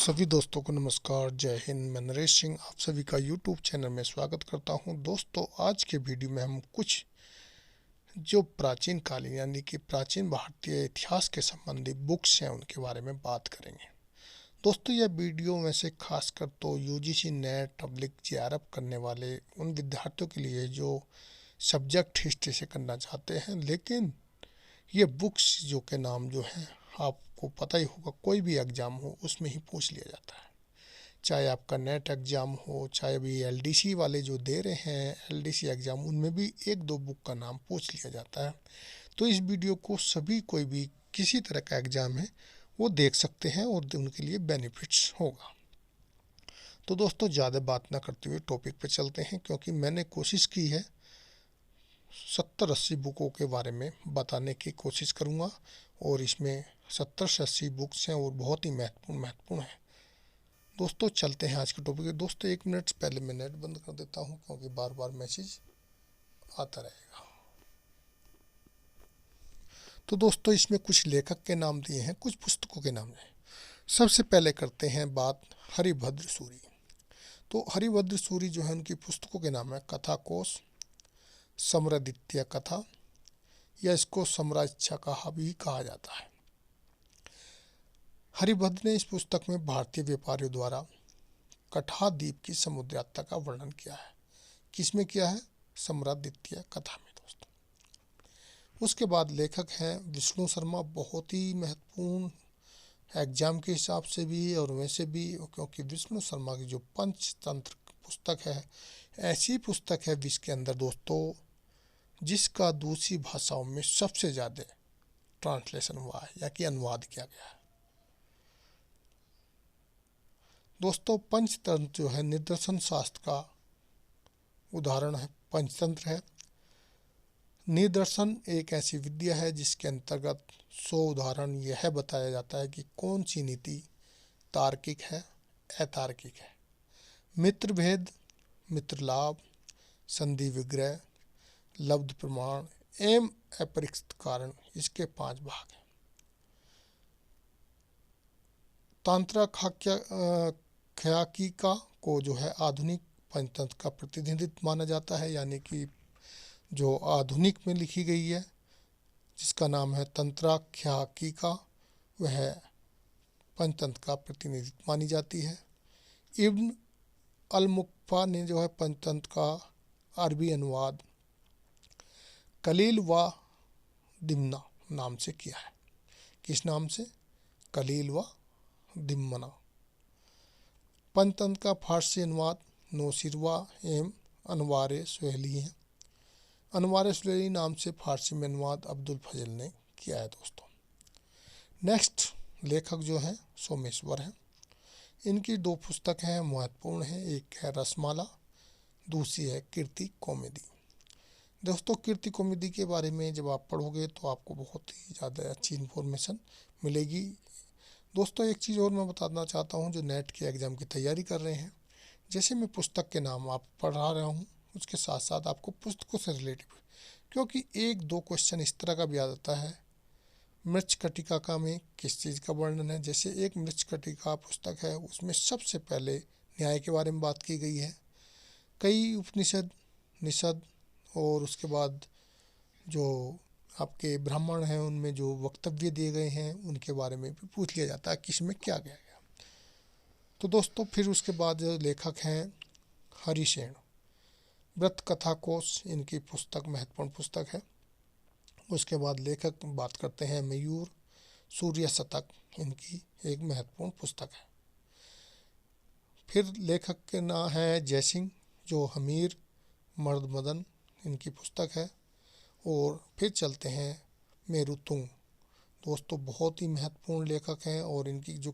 सभी दोस्तों को नमस्कार, जय हिंद। मैं नरेश सिंह आप सभी का यूट्यूब चैनल में स्वागत करता हूं। दोस्तों, आज के वीडियो में हम कुछ जो प्राचीन कालीन यानी कि प्राचीन भारतीय इतिहास के संबंधी बुक्स हैं उनके बारे में बात करेंगे। दोस्तों, यह वीडियो में से खासकर तो यूजीसी नेट पब्लिक जेआरएफ करने वाले उन विद्यार्थियों के लिए जो सब्जेक्ट हिस्ट्री से करना चाहते हैं, लेकिन ये बुक्स जो के नाम जो हैं आपको पता ही होगा, कोई भी एग्ज़ाम हो उसमें ही पूछ लिया जाता है। चाहे आपका नेट एग्ज़ाम हो, चाहे भी एलडीसी वाले जो दे रहे हैं एलडीसी एग्ज़ाम, उनमें भी एक दो बुक का नाम पूछ लिया जाता है। तो इस वीडियो को सभी कोई भी किसी तरह का एग्ज़ाम है वो देख सकते हैं और उनके लिए बेनिफिट्स होगा। तो दोस्तों, ज़्यादा बात ना करते हुए टॉपिक पे चलते हैं, क्योंकि मैंने कोशिश की है 70-80 बुकों के बारे में बताने की कोशिश करूँगा और इसमें 70 से 80 बुक्स हैं और बहुत ही महत्वपूर्ण है। दोस्तों, चलते हैं आज के टॉपिक पे। दोस्तों, 1 मिनट पहले मैं नेट बंद कर देता हूं, क्योंकि बार बार मैसेज आता रहेगा। तो दोस्तों, इसमें कुछ लेखक के नाम दिए हैं, कुछ पुस्तकों के नाम हैं। सबसे पहले करते हैं बात हरिभद्र सूरी। तो हरिभद्र सूरी जो है उनकी पुस्तकों के नाम है कथा कोश, समरादित्य कथा, या इसको सम्राज्ञा कहा भी कहा जाता है। हरिभद्र ने इस पुस्तक में भारतीय व्यापारियों द्वारा कटहा द्वीप की समुद्र यात्रा का वर्णन किया है। किसमें किया है? सम्रादित्य कथा में। दोस्तों, उसके बाद लेखक हैं विष्णु शर्मा। बहुत ही महत्वपूर्ण एग्जाम के हिसाब से भी और वैसे भी, क्योंकि विष्णु शर्मा की जो पंचतंत्र पुस्तक है ऐसी पुस्तक है जिसके अंदर दोस्तों जिसका दूसरी भाषाओं में सबसे ज़्यादा ट्रांसलेशन हुआ है या कि अनुवाद किया गया है। दोस्तों, पंचतंत्र जो है निदर्शन शास्त्र का उदाहरण है। पंचतंत्र है निदर्शन एक ऐसी विद्या है जिसके अंतर्गत 100 उदाहरण यह बताया जाता है कि कौन सी नीति तार्किक है, अतार्किक है। मित्र भेद, मित्र लाभ, संधि विग्रह, लब्ध प्रमाण एवं अपरिचित कारण, इसके 5 भाग हैं। तांत्रा ख्याकिका को जो है आधुनिक पंचतंत्र का प्रतिनिधित्व माना जाता है, यानी कि जो आधुनिक में लिखी गई है जिसका नाम है तंत्राख्याकिका, वह पंचतंत्र का प्रतिनिधित्व मानी जाती है। इब्न अल-मुक्फा ने जो है पंचतंत्र का अरबी अनुवाद कलील व दिमना नाम से किया है। किस नाम से? कलील व दिमना। पंचतंत्र का फारसी अनुवाद नौशीरवा एवं अनवार सुहेली है। अनवार सुहेली नाम से फारसी में अनुवाद अब्दुल फजल ने किया है। दोस्तों, नेक्स्ट लेखक जो हैं सोमेश्वर हैं। इनकी 2 पुस्तक हैं, महत्वपूर्ण हैं। एक है रसमाला, दूसरी है कीर्ति कौमुदी। दोस्तों, कीर्ति कौमुदी के बारे में जब आप पढ़ोगे तो आपको बहुत ही ज़्यादा अच्छी इन्फॉर्मेशन मिलेगी। दोस्तों, एक चीज़ और मैं बताना चाहता हूँ, जो नेट के एग्ज़ाम की तैयारी कर रहे हैं, जैसे मैं पुस्तक के नाम आप पढ़ा रहा हूँ उसके साथ साथ आपको पुस्तकों से रिलेटेड, क्योंकि 1-2 क्वेश्चन इस तरह का भी आ जाता है मृच्छकटिका का में किस चीज़ का वर्णन है। जैसे एक मृच्छकटिका पुस्तक है, उसमें सबसे पहले न्याय के बारे में बात की गई है। कई उपनिषद, निषद और उसके बाद जो आपके ब्राह्मण हैं उनमें जो वक्तव्य दिए गए हैं उनके बारे में भी पूछ लिया जाता है कि इसमें क्या गया गया। तो दोस्तों, फिर उसके बाद लेखक हैं हरिसेन। व्रत कथा कोश इनकी पुस्तक महत्वपूर्ण पुस्तक है। उसके बाद लेखक बात करते हैं मयूर सूर्य शतक, इनकी एक महत्वपूर्ण पुस्तक है। फिर लेखक के नाम है जयसिंह, जो हमीर मर्द मदन इनकी पुस्तक है। और फिर चलते हैं मेरुतुंग। दोस्तों, बहुत ही महत्वपूर्ण लेखक हैं और इनकी जो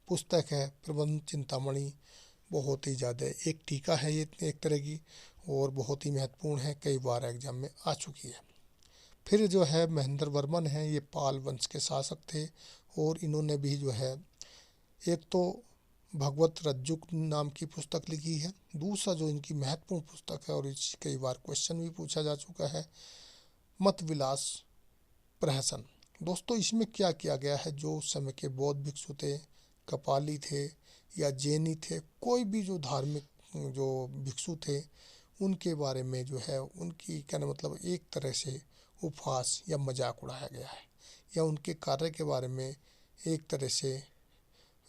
पुस्तक है प्रबंध चिंतामणि, बहुत ही ज़्यादा एक टीका है ये एक तरह की, और बहुत ही महत्वपूर्ण है, कई बार एग्जाम में आ चुकी है। फिर जो है महेंद्र वर्मन है, ये पाल वंश के शासक थे और इन्होंने भी जो है एक तो भगवत रज्जुक नाम की पुस्तक लिखी है। दूसरा जो इनकी महत्वपूर्ण पुस्तक है और इस कई बार क्वेश्चन भी पूछा जा चुका है, मत विलास प्रहसन। दोस्तों, इसमें क्या किया गया है, जो उस समय के बौद्ध भिक्षु थे कपाली थे या जैनी थे, कोई भी जो धार्मिक जो भिक्षु थे उनके बारे में जो है उनकी कहने मतलब एक तरह से उपहास या मजाक उड़ाया गया है, या उनके कार्य के बारे में एक तरह से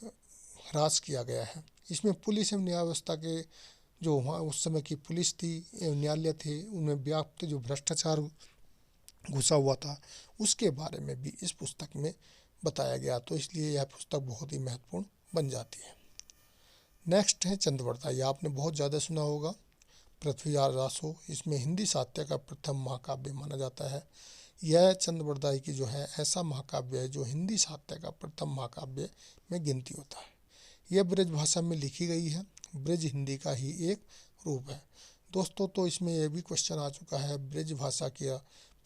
ह्रास किया गया है। इसमें पुलिस एवं न्याय व्यवस्था के जो वहाँ उस समय की पुलिस थी एवं न्यायालय थे उनमें व्याप्त जो भ्रष्टाचार घुसा हुआ था उसके बारे में भी इस पुस्तक में बताया गया, तो इसलिए यह पुस्तक बहुत ही महत्वपूर्ण बन जाती है। नेक्स्ट है चंद्रवरदाई, ये आपने बहुत ज़्यादा सुना होगा। पृथ्वीराज रासो इसमें हिंदी साहित्य का प्रथम महाकाव्य माना जाता है। यह चंद्रवरदाई की जो है ऐसा महाकाव्य है जो हिंदी साहित्य का प्रथम महाकाव्य में गिनती होता है। यह ब्रज भाषा में लिखी गई है, ब्रज हिंदी का ही एक रूप है दोस्तों। तो इसमें यह भी क्वेश्चन आ चुका है ब्रज भाषा का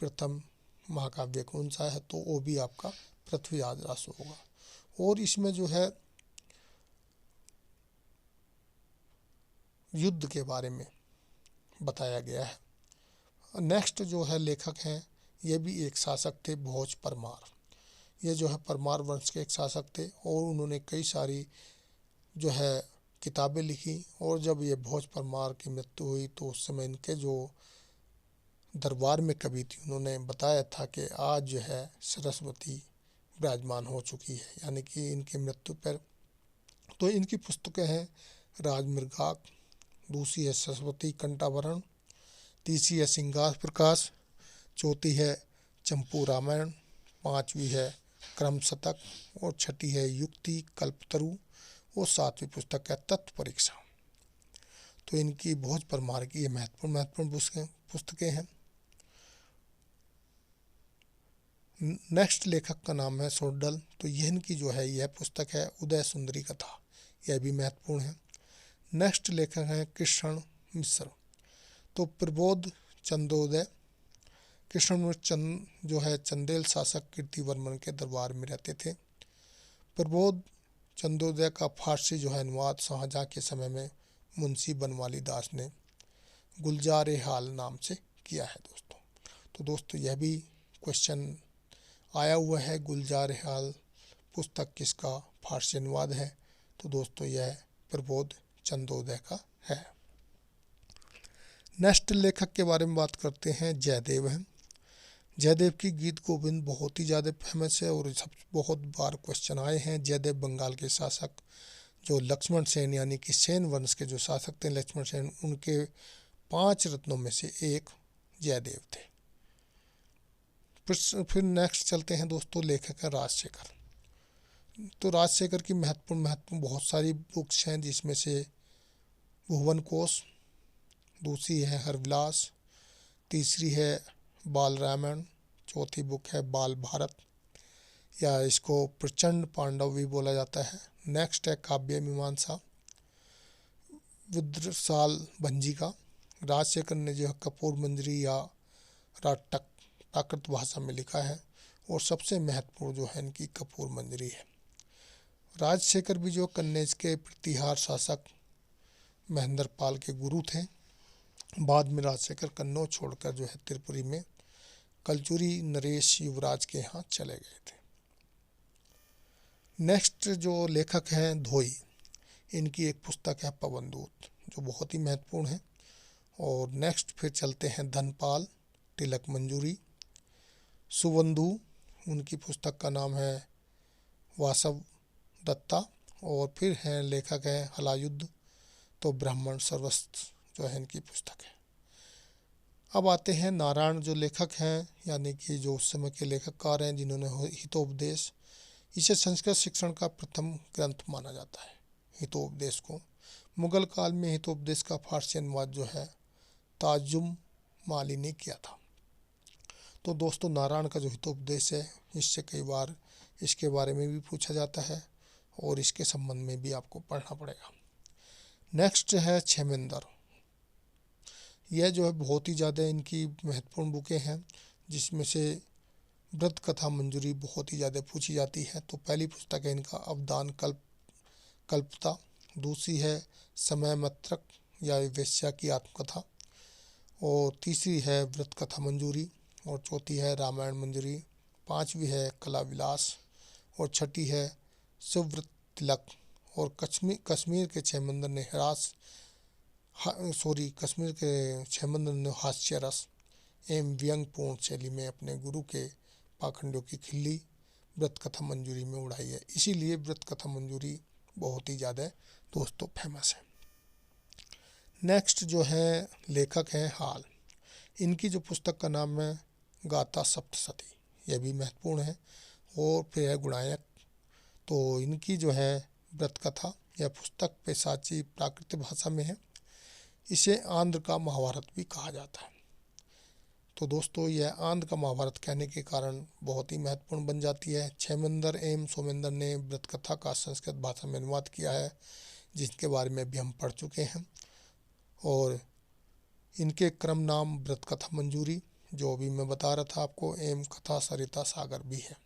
प्रथम महाकाव्य कौन सा है, तो वो भी आपका पृथ्वीराज रासो होगा। और इसमें जो है युद्ध के बारे में बताया गया है। नेक्स्ट जो है लेखक हैं ये भी एक शासक थे, भोज परमार। ये जो है परमार वंश के एक शासक थे और उन्होंने कई सारी जो है किताबें लिखी। और जब ये भोज परमार की मृत्यु हुई तो उस समय इनके जो दरबार में कवि थी उन्होंने बताया था कि आज जो है सरस्वती विराजमान हो चुकी है, यानी कि इनकी मृत्यु पर। तो इनकी पुस्तकें हैं राजमृगाक, दूसरी है सरस्वती कंठाभरण, तीसरी है श्रृंगार प्रकाश, चौथी है चंपू रामायण, पांचवी है क्रम शतक और छठी है युक्ति कल्पतरु और सातवीं पुस्तक है तत्व परीक्षा। तो इनकी भोज परमार की ये महत्वपूर्ण पुस्तकें हैं। नेक्स्ट लेखक का नाम है सोड्डल, तो यह इनकी जो है यह पुस्तक है उदय सुंदरी कथा, यह भी महत्वपूर्ण है। नेक्स्ट लेखक हैं कृष्ण मिश्र, तो प्रबोध चंदोदय। कृष्ण मिश्र जो है चंदेल शासक कीर्तिवर्मन के दरबार में रहते थे। प्रबोध चंदोदय का फारसी जो है अनुवाद शाहजहां के समय में मुंशी बनवाली दास ने गुलजार हाल नाम से किया है दोस्तों। तो दोस्तों यह भी क्वेश्चन आया हुआ है, गुलजार हाल पुस्तक किसका फारसी अनुवाद है, तो दोस्तों यह प्रबोध चंदोदय का है। नेक्स्ट लेखक के बारे में बात करते हैं, जयदेव हैं। जयदेव की गीत गोविंद बहुत ही ज़्यादा फेमस है और सब बहुत बार क्वेश्चन आए हैं। जयदेव बंगाल के शासक जो लक्ष्मण सेन यानी कि सेन वंश के जो शासक थे लक्ष्मण सेन, उनके 5 रत्नों में से एक जयदेव थे। फिर नेक्स्ट चलते हैं दोस्तों, लेखक है राजशेखर। तो राजशेखर की महत्वपूर्ण बहुत सारी बुक्स हैं, जिसमें से भुवन कोश, दूसरी है हरविलास, तीसरी है बाल रामायण, चौथी बुक है बाल भारत या इसको प्रचंड पांडव भी बोला जाता है। नेक्स्ट है काव्य मीमांसा विद्रसाल भंजी का। राजशेखर ने जो है कपूर मंजरी या राटक प्राकृत भाषा में लिखा है और सबसे महत्वपूर्ण जो है इनकी कपूर मंजरी है। राजशेखर भी जो कन्नौज के प्रतिहार शासक महेंद्र पाल के गुरु थे। बाद में राजशेखर कन्नौज छोड़कर जो है त्रिपुरी में कलचुरी नरेश युवराज के यहाँ चले गए थे। नेक्स्ट जो लेखक हैं धोई, इनकी एक पुस्तक है पवनदूत जो बहुत ही महत्वपूर्ण है। और नेक्स्ट फिर चलते हैं धनपाल तिलक मंजूरी, सुबंधु उनकी पुस्तक का नाम है वासव दत्ता। और फिर हैं लेखक हैं हलायुद्ध, तो ब्राह्मण सर्वस्त्र जो है इनकी पुस्तक है। अब आते हैं नारायण जो लेखक हैं, यानी कि जो उस समय के लेखककार हैं जिन्होंने हितोपदेश, इसे संस्कृत शिक्षण का प्रथम ग्रंथ माना जाता है। हितोपदेश को मुगल काल में हितोपदेश का फारसी अनुवाद जो है ताजुम माली ने किया था। तो दोस्तों नारायण का जो हितोपदेश है इससे कई बार इसके बारे में भी पूछा जाता है और इसके संबंध में भी आपको पढ़ना पड़ेगा। नेक्स्ट है क्षेमेंद्र, यह जो है बहुत ही ज़्यादा इनकी महत्वपूर्ण बुकें हैं, जिसमें से व्रत कथा मंजूरी बहुत ही ज़्यादा पूछी जाती है। तो पहली पुस्तक है इनका अवदान कल्पता, दूसरी है समय मत्रक या वेश्या की आत्मकथा, और तीसरी है व्रत कथा मंजूरी, और चौथी है रामायण मंजूरी, पांचवी है कला विलास, और छठी है सुव्रत तिलक और कश्मीर के छह मंदिर ने कश्मीर के छह मंदिर ने हास्य रस एवं व्यंगपूर्ण शैली में अपने गुरु के पाखंडियों की खिल्ली व्रत कथा मंजूरी में उड़ाई है। इसीलिए व्रत कथा मंजूरी बहुत ही ज़्यादा दोस्तों फेमस है। नेक्स्ट जो है लेखक हैं हाल। इनकी जो पुस्तक का नाम है गाथा सप्तशती, यह भी महत्वपूर्ण है। और फिर है गुणायक। तो इनकी जो है व्रत कथा यह पुस्तक पैशाची प्राकृतिक भाषा में है। इसे आंध्र का महाभारत भी कहा जाता है। तो दोस्तों यह आंध्र का महाभारत कहने के कारण बहुत ही महत्वपूर्ण बन जाती है। क्षेमेंद्र एम सोमेंद्र ने व्रत कथा का संस्कृत भाषा में अनुवाद किया है, जिसके बारे में भी हम पढ़ चुके हैं। और इनके क्रम नाम व्रत कथा मंजूरी, जो भी मैं बता रहा था आपको, एम कथा सरिता सागर भी है।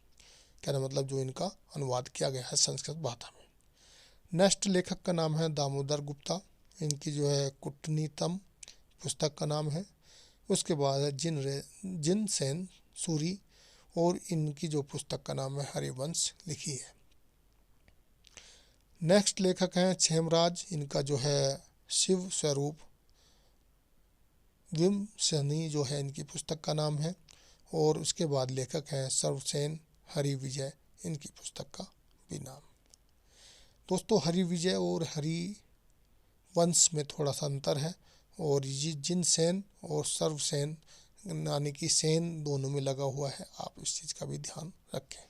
कहना मतलब जो इनका अनुवाद किया गया है संस्कृत भाषा में। नेक्स्ट लेखक का नाम है दामोदर गुप्ता। इनकी जो है कुटनीतम पुस्तक का नाम है। उसके बाद है जिन सेन सूरी, और इनकी जो पुस्तक का नाम है हरिवंश लिखी है। नेक्स्ट लेखक हैं क्षेमराज। इनका जो है शिव स्वरूप विमसनी जो है इनकी पुस्तक का नाम है। और उसके बाद लेखक हैं सर्वसेन हरि विजय, इनकी पुस्तक का भी नाम। दोस्तों हरि विजय और हरि वंश में थोड़ा सा अंतर है, और ये जिन सेन और सर्वसेन यानी कि सेन दोनों में लगा हुआ है, आप इस चीज़ का भी ध्यान रखें।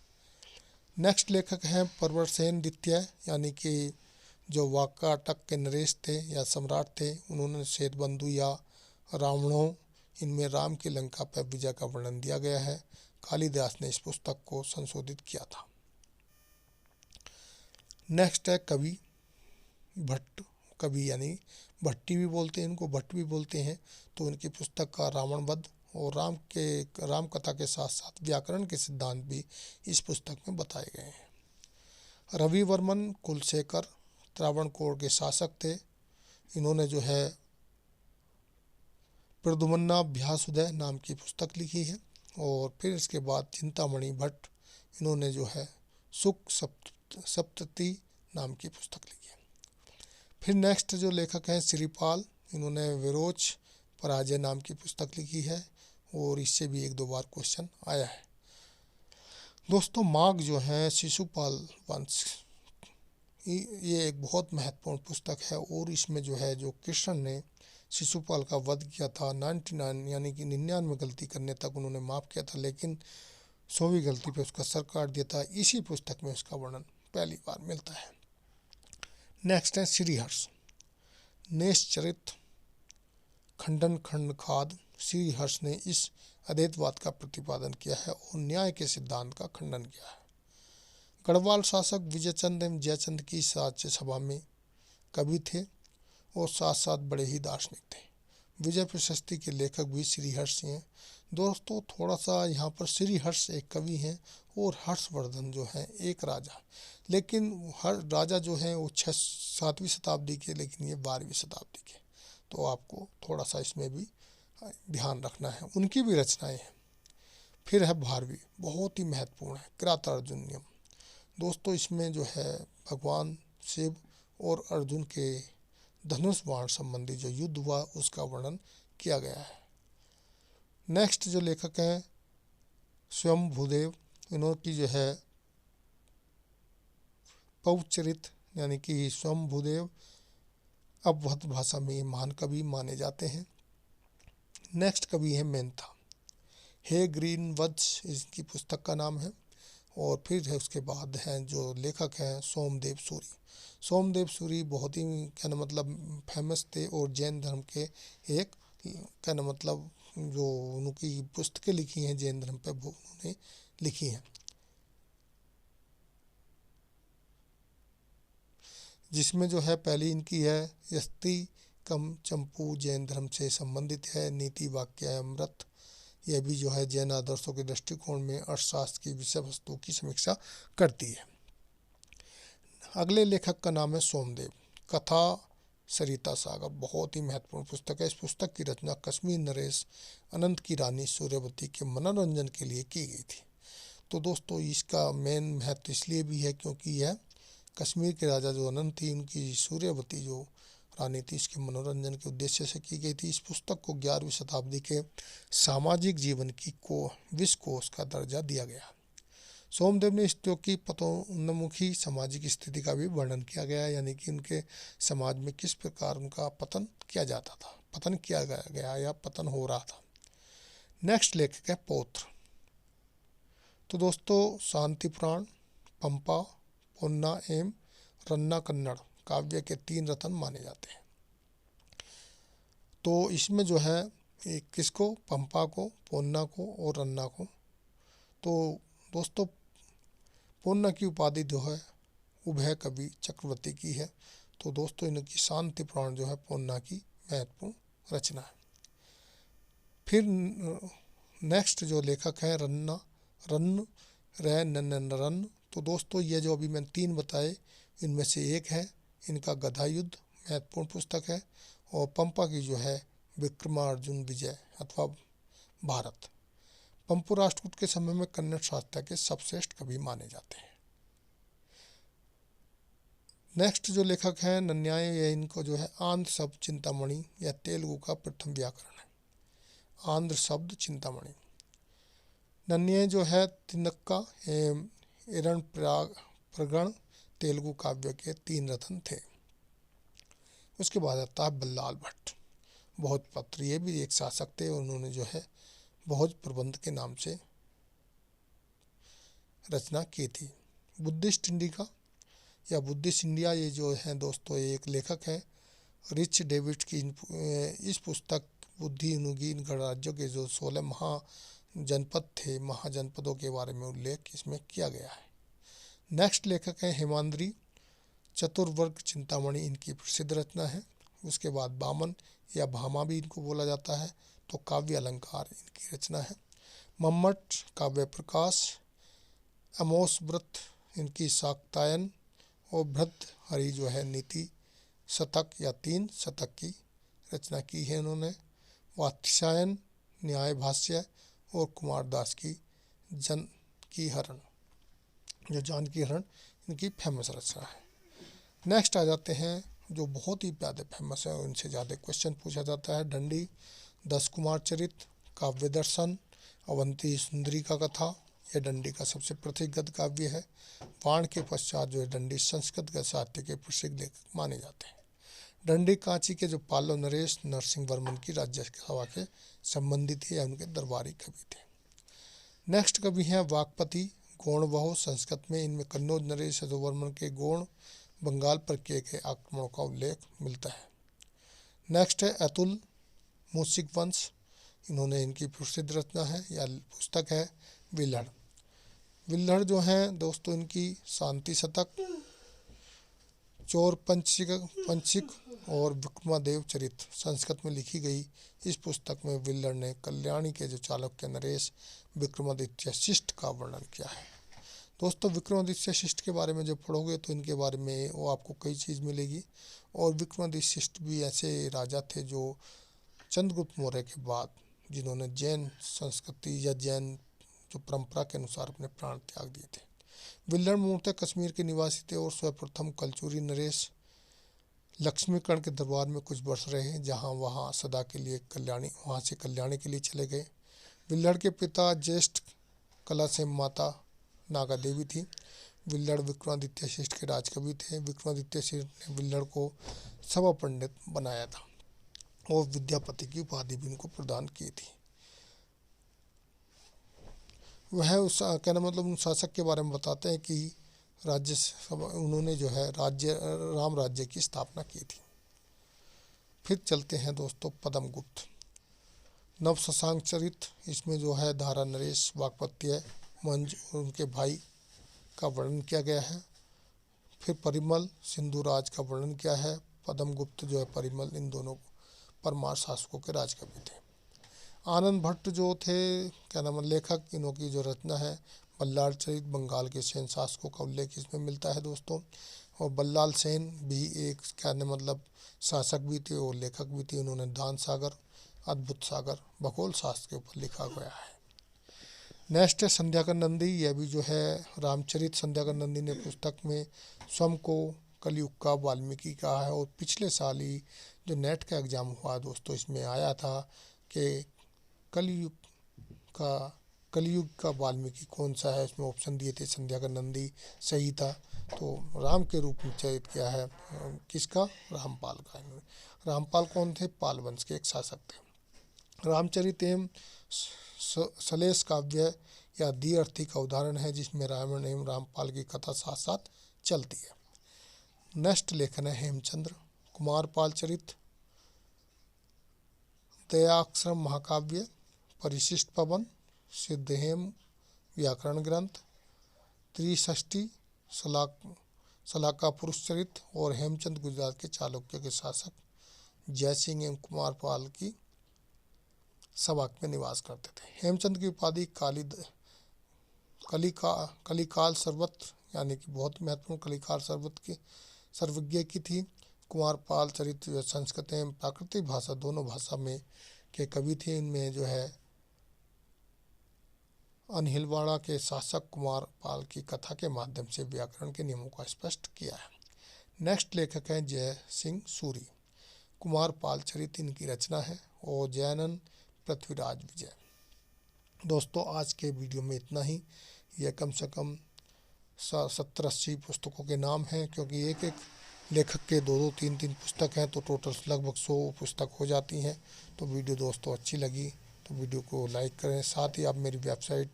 नेक्स्ट लेखक हैं प्रवरसेन द्वितीय, यानी कि जो वाकाटक के नरेश थे या सम्राट थे, उन्होंने श्वेतबंधु या रावणों, इनमें राम की लंका पर विजय का वर्णन दिया गया है। कालिदास ने इस पुस्तक को संशोधित किया था। नेक्स्ट है कवि भट्ट। कवि यानी भट्टी भी बोलते हैं इनको, भट्ट भी बोलते हैं। तो इनकी पुस्तक का रावण वध और राम कथा के साथ साथ व्याकरण के सिद्धांत भी इस पुस्तक में बताए गए हैं। रविवर्मन कुलशेखर त्रावणकोर के शासक थे। इन्होंने जो है प्रद्युम्नाभ्यासोदय नाम की पुस्तक लिखी है। और फिर इसके बाद चिंतामणि भट्ट, इन्होंने जो है सुख सप्तती नाम की पुस्तक लिखी है। फिर नेक्स्ट जो लेखक हैं श्रीपाल, इन्होंने विरोच पराजय नाम की पुस्तक लिखी है, और इससे भी एक दो बार क्वेश्चन आया है। दोस्तों माघ जो है शिशुपाल वंश, ये एक बहुत महत्वपूर्ण पुस्तक है। और इसमें जो है जो कृष्ण ने शिशुपाल का वध किया था, 99 यानी कि 99 गलती करने तक उन्होंने माफ़ किया था, लेकिन 100वीं गलती पे उसका सर काट दिया था। इसी पुस्तक में उसका वर्णन पहली बार मिलता है। नेक्स्ट है श्रीहर्ष नेशचरित खंडन खंड खाद। श्रीहर्ष ने इस अद्वैतवाद का प्रतिपादन किया है और न्याय के सिद्धांत का खंडन किया है। गढ़वाल शासक विजयचंद एवं जयचंद की राज्य सभा में कवि थे और साथ साथ बड़े ही दार्शनिक थे। विजय प्रशस्ति के लेखक भी श्रीहर्ष हैं। दोस्तों थोड़ा सा यहाँ पर श्रीहर्ष एक कवि हैं और हर्षवर्धन जो है एक राजा, लेकिन हर राजा जो है वो 7वीं शताब्दी के, लेकिन ये 12वीं शताब्दी के। तो आपको थोड़ा सा इसमें भी ध्यान रखना है, उनकी भी रचनाएं हैं। फिर है 12वीं, बहुत ही महत्वपूर्ण है, किरातार्जुनीयम। दोस्तों इसमें जो है भगवान शिव और अर्जुन के धनुष बाण संबंधी जो युद्ध हुआ उसका वर्णन किया गया है। नेक्स्ट जो लेखक हैं स्वयंभूदेव, इन्होंने जो है पौचरित यानी कि स्वयंभूदेव अवध भाषा में महान कवि माने जाते हैं। नेक्स्ट कवि है मेनथा, हे ग्रीनवत्स इसकी पुस्तक का नाम है। और फिर है उसके बाद हैं जो लेखक हैं सोमदेव सूरी। सोमदेव सूरी बहुत ही कहना मतलब फेमस थे और जैन धर्म के एक कहना मतलब जो उनकी पुस्तकें लिखी हैं जैन धर्म पे वो उन्होंने लिखी हैं, जिसमें जो है पहली इनकी है यस्ति कम चंपू, जैन धर्म से संबंधित है। नीति वाक्य अमृत, यह भी जो है जैन आदर्शों के दृष्टिकोण में अर्थशास्त्र की विषय वस्तु की समीक्षा करती है। अगले लेखक का नाम है सोमदेव। कथा सरिता सागर बहुत ही महत्वपूर्ण पुस्तक है। इस पुस्तक की रचना कश्मीर नरेश अनंत की रानी सूर्यवती के मनोरंजन के लिए की गई थी। तो दोस्तों इसका मेन महत्व इसलिए भी है क्योंकि यह कश्मीर के राजा जो अनंत थी उनकी सूर्यवती जो रानी थी इसके मनोरंजन के उद्देश्य से की गई थी। इस पुस्तक को 11वीं शताब्दी के सामाजिक जीवन की विश्व कोश का दर्जा दिया गया। सोमदेव ने स्त्रियों की पतोन्मुखी सामाजिक स्थिति का भी वर्णन किया गया, यानी कि उनके समाज में किस प्रकार उनका पतन किया जाता था, पतन किया गया या पतन हो रहा था। नेक्स्ट लेखक है पौत्र। तो दोस्तों शांति पुराण, पंपा, पोन्ना एवं रन्ना कन्नड़ काव्य के 3 रत्न माने जाते हैं। तो इसमें जो है किसको, पंपा को, पोन्ना को और रन्ना को। तो दोस्तों पोन्ना की उपाधि जो है उभय कवि चक्रवर्ती की है। तो दोस्तों इनकी शांति पुराण जो है पोन्ना की महत्वपूर्ण रचना है। फिर नेक्स्ट जो लेखक है रन्ना, रन्न रन्न। तो दोस्तों ये जो अभी मैंने 3 बताए इनमें से एक है, इनका गधा युद्ध महत्वपूर्ण पुस्तक है। और पंपा की जो है विक्रमार्जुन विजय अथवा भारत। पंपू राष्ट्रकूट के समय में कन्नड़ साहित्य के सर्वश्रेष्ठ कवि माने जाते हैं। नेक्स्ट जो लेखक है नन्याय, ये इनको जो है आंध्र शब्द चिंतामणि या तेलुगु का प्रथम व्याकरण है। आंध्र शब्द चिंतामणि। नन्याय जो है तिनक्का एवं इरण प्रगण तेलुगु काव्य के 3 रत्न थे। उसके बाद आता है बल्लाल भट्ट। बहुत पत्र, ये भी एक शासक थे, उन्होंने जो है बहुत प्रबंध के नाम से रचना की थी। बुद्धिस्ट इंडिका या बुद्धिस्ट इंडिया, ये जो है दोस्तों एक लेखक है रिच डेविड की। इस पुस्तक बुद्धि नुगी गणराज्यों के जो 16 महाजनपद थे, महाजनपदों के बारे में उल्लेख इसमें किया गया है। नेक्स्ट लेखक है हेमाद्रि चतुर्वर्ग चिंतामणि, इनकी प्रसिद्ध रचना है। उसके बाद बामन या भामा भी इनको बोला जाता है, तो काव्य अलंकार इनकी रचना है। मम्मट काव्य प्रकाश, अमोस व्रत इनकी शाक्तायन और भृत हरि जो है नीति शतक या 3 शतक की रचना की है इन्होंने। वात्स्यायन न्याय भाष्य और कुमारदास की जानकी हरण, जो जानकी हरण इनकी फेमस रचना है। नेक्स्ट आ जाते हैं जो बहुत ही ज़्यादा फेमस है और इनसे ज़्यादा क्वेश्चन पूछा जाता है। दंडी, 10 कुमार चरित, काव्य दर्शन, अवंती सुंदरी का कथा, यह दंडी का सबसे प्रसिद्ध गद्य काव्य है। बाण के पश्चात जो है दंडी संस्कृत गद्य साहित्य के प्रसिद्ध लेखक माने जाते हैं। दंडी कांची के जो पाल्लव नरेश नरसिंह वर्मन की राज्यसभा के संबंधित या उनके दरबारी कवि थे। नेक्स्ट कवि हैं वाकपति गौणवहो संस्कृत में, इनमें कन्नौज नरेश वर्मन के गौण बंगाल पर किए गए आक्रमणों का उल्लेख मिलता है। नेक्स्ट है अतुल मूसिक वंश, इन्होंने इनकी प्रसिद्ध रचना है या पुस्तक है विल्हड़। विल्हड़ जो है दोस्तों इनकी शांति शतक, चोर पंचिक और विक्रमादेव चरित संस्कृत में लिखी गई। इस पुस्तक में विल्हड़ ने कल्याणी के जो चालुक्य नरेश विक्रमादित्य शिष्ट का वर्णन किया है। दोस्तों विक्रमादित्य शिष्ट के बारे में जब पढ़ोगे तो इनके बारे में वो आपको कई चीज़ मिलेगी। और विक्रमादित्य शिष्ट भी ऐसे राजा थे जो चंद्रगुप्त मौर्य के बाद जिन्होंने जैन संस्कृति या जैन जो परंपरा के अनुसार अपने प्राण त्याग दिए थे। विल्हड़ मूलतः कश्मीर के निवासी थे और सर्वप्रथम कलचुरी नरेश लक्ष्मीकर्ण के दरबार में कुछ वर्ष रहे, जहां वहां सदा के लिए वहां से कल्याणी के लिए चले गए। विल्हड़ के पिता ज्येष्ठ कला से माता नागा देवी थी। विल्हड़ विक्रमादित्य शिष्ट के राजकवि थे। विक्रमादित्य शिष्ट ने विल्हड़ को सभा पंडित बनाया था और विद्यापति की उपाधि भी उनको प्रदान की थी। वह उस कहना मतलब उन शासक के बारे में बताते हैं कि उन्होंने जो है राम राज्य की स्थापना की थी। फिर चलते हैं दोस्तों पद्मगुप्त। नव शशांक चरित, इसमें जो है धारा नरेश वाकपत्य मंज और उनके भाई का वर्णन किया गया है। फिर परिमल सिंधुराज का वर्णन किया है। पद्मगुप्त जो है परिमल, इन दोनों परमार शासकों के राजकवि थे। आनंद भट्ट जो थे क्या नाम लेखक, इन्हों की जो रचना है बल्लाल चरित, बंगाल के सेन शासकों का उल्लेख इसमें मिलता है दोस्तों। और बल्लाल सेन भी एक क्या मतलब शासक भी थे और लेखक भी थे। उन्होंने दान सागर, अद्भुत सागर, भगोल शास्त्र के ऊपर लिखा गया है। नेक्स्ट है संध्याकर नंदी। यह भी जो है रामचरित संध्याकर नंदी ने पुस्तक में स्वयं को कलयुग का वाल्मीकि कहा है। और पिछले साल ही जो नेट का एग्ज़ाम हुआ दोस्तों, इसमें आया था कि कलयुग का वाल्मीकि कौन सा है। इसमें ऑप्शन दिए थे, संध्याकर नंदी सही था। तो राम के रूप में चरित किया है किसका, रामपाल का। रामपाल कौन थे, पाल वंश के एक शासक थे। रामचरित एवं सलेश काव्य या दी अर्थी का उदाहरण है, जिसमें रावण एवं रामपाल की कथा साथ साथ चलती है। नेक्स्ट लेखन है हेमचंद्र कुमारपाल चरित, दयाक्षरम महाकाव्य, परिशिष्ट पवन, सिद्धहेम व्याकरण ग्रंथ, त्रिषष्टि सलाका पुरुष चरित और हेमचंद गुजरात के चालुक्य के शासक जयसिंह एवं कुमारपाल की सभा में निवास करते थे। हेमचंद की उपाधि कलिकाल सर्वत्र यानी कि बहुत महत्वपूर्ण कलिकाल सर्वत्र की सर्वज्ञ की थी। कुमारपाल चरित संस्कृत एवं प्राकृतिक भाषा दोनों भाषा में के कवि थे। इनमें जो है अनहिलवाड़ा के शासक कुमारपाल की कथा के माध्यम से व्याकरण के नियमों को स्पष्ट किया है। नेक्स्ट लेखक हैं जय सिंह सूरी। कुमारपाल चरित इनकी रचना है और जयानंद पृथ्वीराज विजय। दोस्तों आज के वीडियो में इतना ही। यह कम से कम 70-80 पुस्तकों के नाम हैं, क्योंकि एक एक लेखक के 2-2, 3-3 पुस्तक हैं, तो टोटल लगभग 100 पुस्तक हो जाती हैं। तो वीडियो दोस्तों अच्छी लगी तो वीडियो को लाइक करें। साथ ही आप मेरी वेबसाइट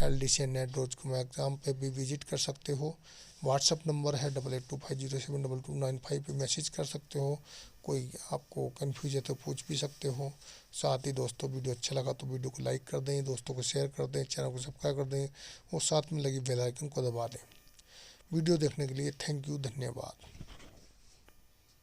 LDCNet.com पे भी विजिट कर सकते हो। व्हाट्सअप नंबर है 8825072295 पे मैसेज कर सकते हो। कोई आपको कन्फ्यूज है तो पूछ भी सकते हो। साथ ही दोस्तों वीडियो अच्छा लगा तो वीडियो को लाइक कर दें, दोस्तों को शेयर कर दें, चैनल को सब्सक्राइब कर दें और साथ में लगी बेल आइकन को दबा दें। वीडियो देखने के लिए थैंक यू, धन्यवाद।